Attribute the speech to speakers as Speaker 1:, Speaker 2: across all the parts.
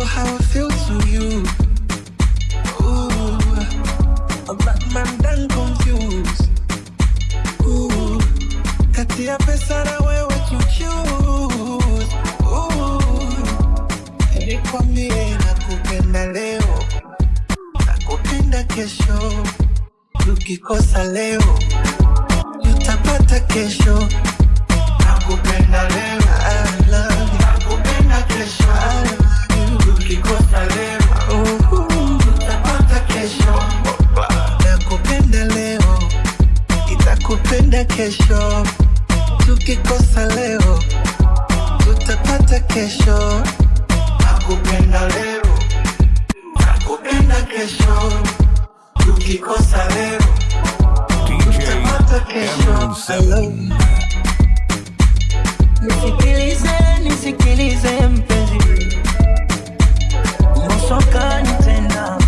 Speaker 1: know how I feel to you. Ooh, a bad man done confused. Ooh, kati ya pesa na wewe to choose. Ooh, nilikwambie nakupenda leo, nakupenda kesho. Tukikosa leo, tutapata kesho. Nakupenda leo, I love you. Nakupenda kesho, I love you. Tukikosa leo, tutapata kesho. Nakupenda leo, nitakupenda kesho. Tukikosa leo, tutapata kesho. Nakupenda leo, nakupenda kesho. Tukikosa leo, tutapata kesho. I love you.
Speaker 2: Nisikilize mpenzi, Musoka nitenda.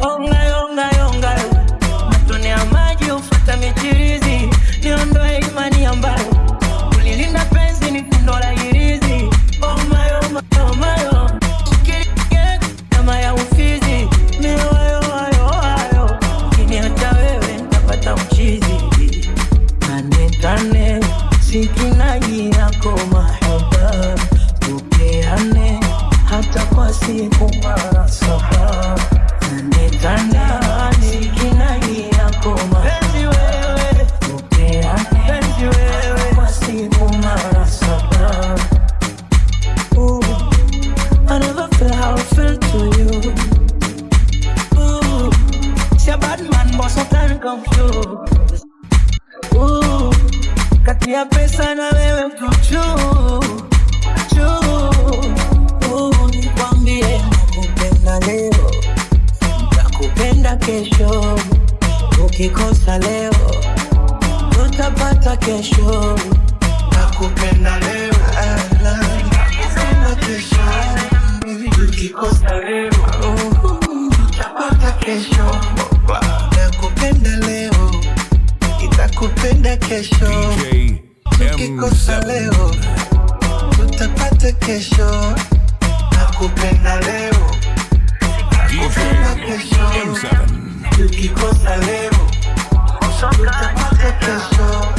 Speaker 2: Onga matone ya maji ufuata michirizi. Niondoe imani ambayo ulilinda penzi ni fundo la hirizi. Oh my, shikilie kama ya ufizi. Miwayo kini hata wewe nitapata mchizi. Tane sikinaji yako mahaba, tupeane hata kwa siku mara saba. Tane sikinaji yako mahaba, tupeane kwa siku mara saba. I never felt how I felt to you. See a bad man but sometimes confused. Kati ya pesa na wewe kuchu. Nikwambie nakupenda leo, nakupenda kesho. Ukikosa leo, tutapata kesho.
Speaker 1: Nakupenda leo, I love you. Nakupenda kesho. Tukikosa leo, tutapata kesho. Nakupenda leo, nitakupenda kesho. Tukikosa leo, tutapata kesho. Nakupenda leo, nakupenda kesho. Tukikosa leo, tutapata kesho.